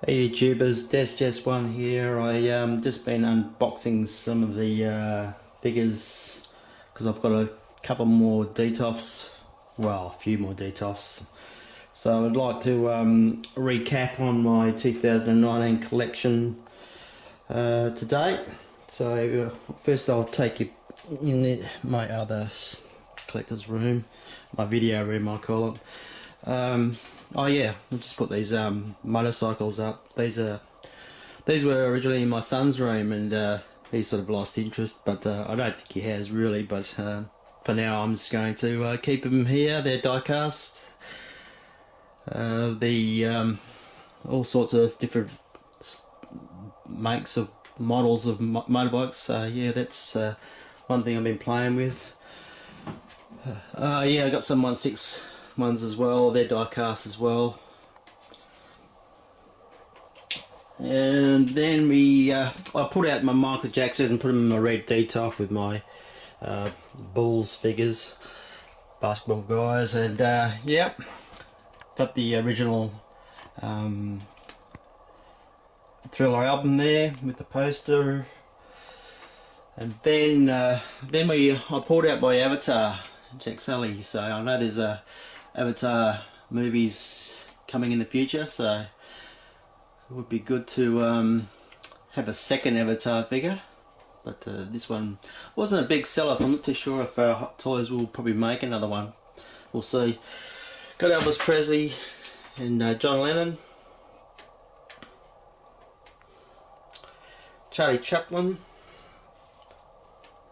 Hey YouTubers, tessjess1 here. I just been unboxing some of the figures because I've got a couple more detolfs, well a few more detolfs. So I'd like to recap on my 2019 collection to date. So first I'll take you in my other collector's room, my video room I call it. Oh yeah, I'll just put these motorcycles up. These were originally in my son's room, and he sort of lost interest, but I don't think he has really. But for now, I'm just going to keep them here. They're die-cast. All sorts of different makes of models of motorbikes. So yeah, that's one thing I've been playing with. Yeah, I got some 1/6 ones as well. They're die-cast as well. And then I put out my Michael Jackson and put him in my red detolf with my Bulls figures, basketball guys, and yep, got the original Thriller album there with the poster. And then I pulled out my Avatar, Jack Sully. So I know there's Avatar movies coming in the future, so it would be good to have a second Avatar figure. But this one wasn't a big seller, so I'm not too sure if Hot Toys will probably make another one. We'll see. Got Elvis Presley and John Lennon, Charlie Chaplin.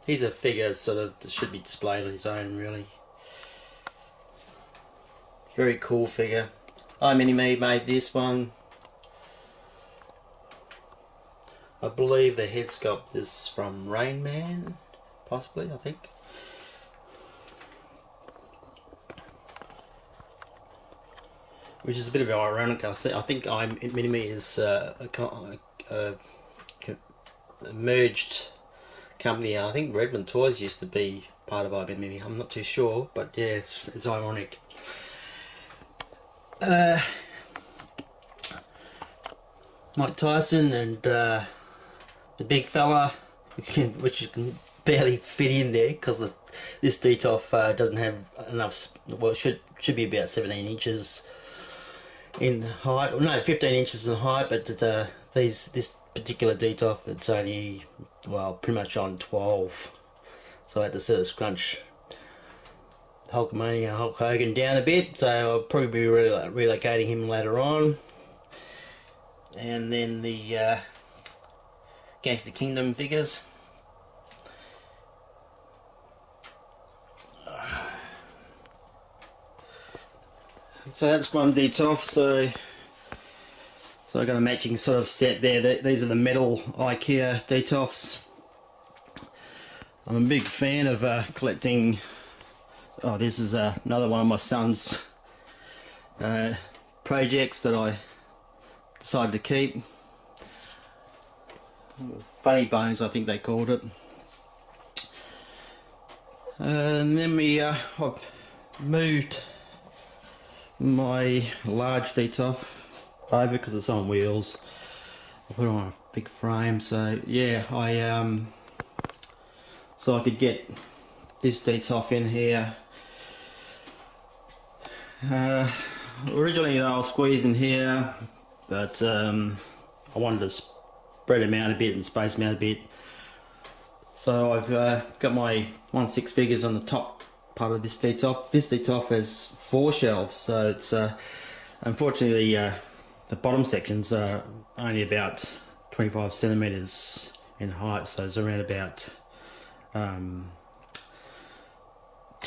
He's a figure sort of that should be displayed on his own, really. Very cool figure. iMini-Me made this one. I believe the head sculpt is from Rain Man, possibly, I think. Which is a bit of ironic. I think iMini-Me is a merged company. I think Redmond Toys used to be part of iMini-Me. I'm not too sure, but yeah, it's ironic. Mike Tyson and the big fella, which you can barely fit in there because this detolf doesn't have enough. Well, it should be about 17 inches in height. Well, no, 15 inches in height, but this particular detolf, it's only, well, pretty much on 12. So I had to sort of scrunch Hulkamania, Hulk Hogan down a bit, so I'll probably be relocating him later on. And then the Gangster Kingdom figures. So that's one detolf. So I got a matching sort of set there. These are the metal IKEA detolfs. I'm a big fan of collecting. Oh, this is another one of my son's projects that I decided to keep. Funny Bones, I think they called it. And then I've moved my large detolf over because it's on wheels. I put it on a big frame, so yeah, so I could get this detolf in here. Originally they were squeezed in here, but I wanted to spread them out a bit and space them out a bit. So I've got my 1/6 figures on the top part of this detolf. This detolf has 4 shelves, so it's unfortunately the bottom sections are only about 25 centimeters in height, so it's around about 10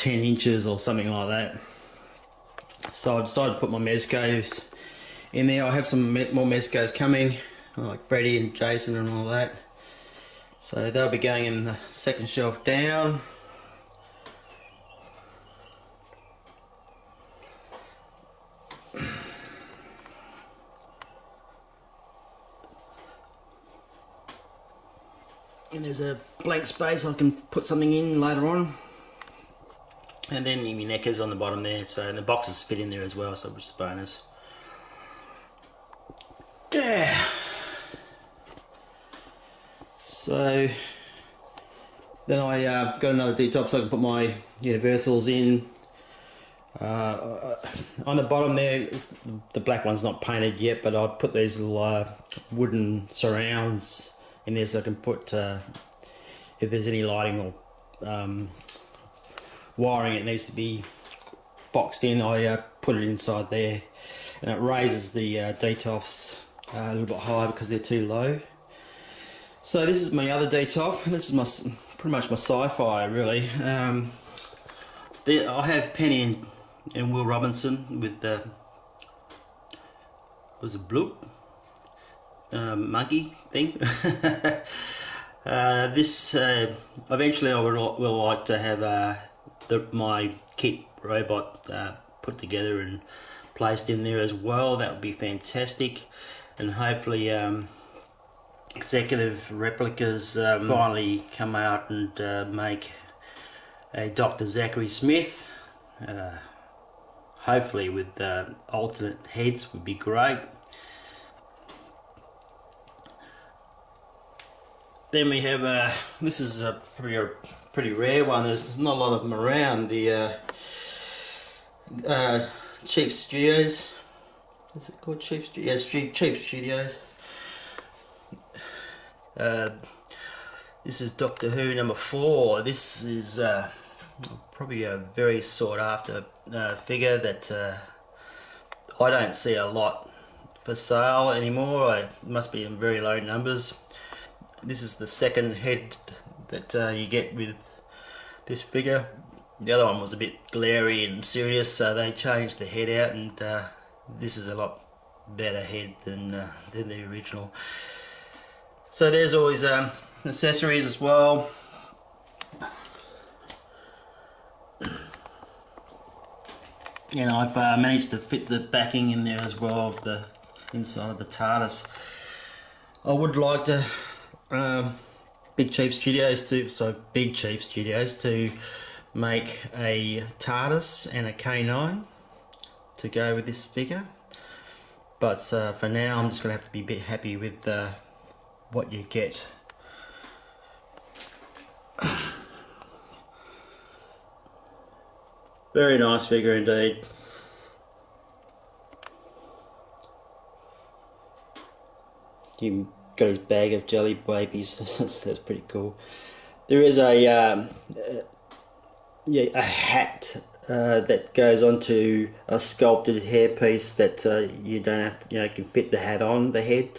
inches or something like that. So I decided to put my Mezcos in there. I have some more Mezcos coming, like Freddy and Jason and all that. So they'll be going in the second shelf down. And there's a blank space I can put something in later on. And then your neckers on the bottom there, so and the boxes fit in there as well, so which is a bonus. Yeah. So then I got another detolf so I can put my universals in. On the bottom there, the black one's not painted yet, but I'll put these little wooden surrounds in there so I can put, if there's any lighting or wiring it needs to be boxed in, I put it inside there, and it raises the detolfs a little bit higher because they're too low. So this is my other detolf, and this is pretty much my sci-fi really. I have Penny and Will Robinson with the bloop monkey thing. This eventually I will like to have my kit robot put together and placed in there as well. That would be fantastic, and hopefully Executive Replicas finally come out and make a Dr. Zachary Smith. Hopefully with alternate heads would be great. Then we have this is a pretty rare one. There's not a lot of them around. The Cheap Studios. Is it called Cheap Studios? Yes, Cheap Studios. This is Doctor Who number 4. This is probably a very sought after figure that I don't see a lot for sale anymore. It must be in very low numbers. This is the second head that you get with this figure. The other one was a bit glary and serious, so they changed the head out, and this is a lot better head than the original. So there's always accessories as well. And I've managed to fit the backing in there as well of the inside of the TARDIS. I would like to Big Chief Studios to make a TARDIS and a K9 to go with this figure, but for now I'm just going to have to be a bit happy with what you get. Very nice figure indeed. He got his bag of jelly babies. that's pretty cool. There is a hat that goes onto a sculpted hairpiece that you don't have to, you can fit the hat on the head,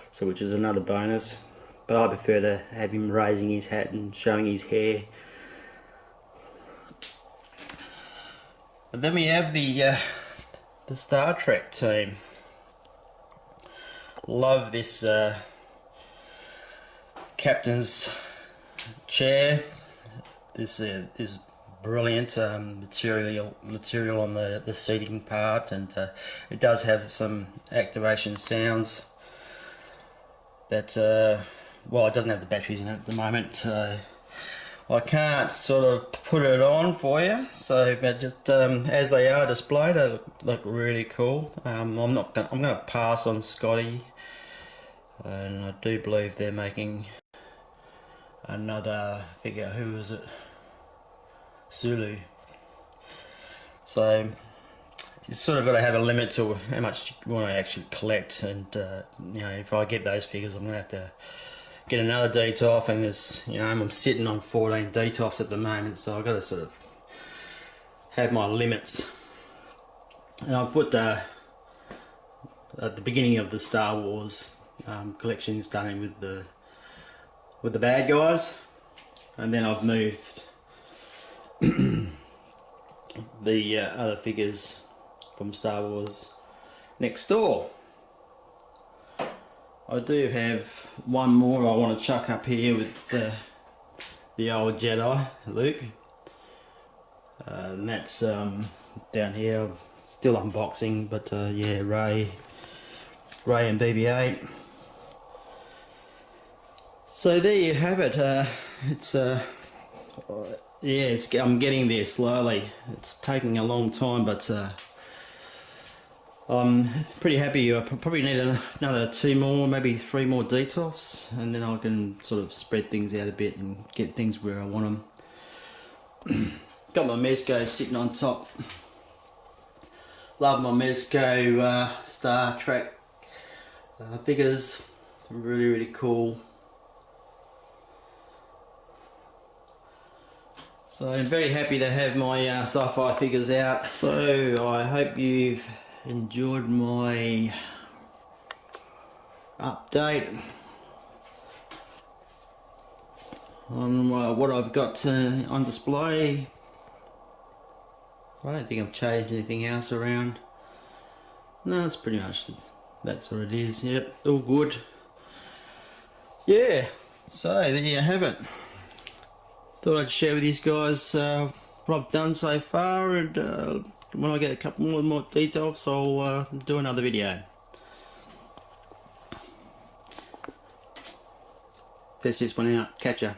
so which is another bonus. But I prefer to have him raising his hat and showing his hair. And then we have the Star Trek team. Love this captain's chair. This is brilliant material on the seating part, and it does have some activation sounds that well, it doesn't have the batteries in it at the moment. I can't sort of put it on for you, so but just as they are displayed, they look really cool. I'm gonna pass on Scotty, and I do believe they're making another figure. Who is it? Sulu. So you sort of got to have a limit to how much you want to actually collect, and if I get those figures, I'm gonna have to get another detolf, and there's I'm sitting on 14 detolfs at the moment, so I've got to sort of have my limits. And I put at the beginning of the Star Wars collection, starting with the bad guys, and then I've moved the other figures from Star Wars next door. I do have one more I want to chuck up here with the old Jedi, Luke. And that's down here, still unboxing, but yeah, Ray and BB-8. So there you have it. I'm getting there slowly. It's taking a long time, but I'm pretty happy. I probably need another 2 more, maybe 3 more detolfs, and then I can sort of spread things out a bit and get things where I want them. Got my Mezco sitting on top. Love my Mezco Star Trek figures. Really, really cool. So I'm very happy to have my sci-fi figures out. So I hope you've enjoyed my update on what I've got on display. I don't think I've changed anything else around. No, it's pretty much, that's what it is. Yep, all good. Yeah, so there you have it. Thought I'd share with you guys what I've done so far, and when I get a couple more details, I'll do another video. Tessjess1 out. Catch ya.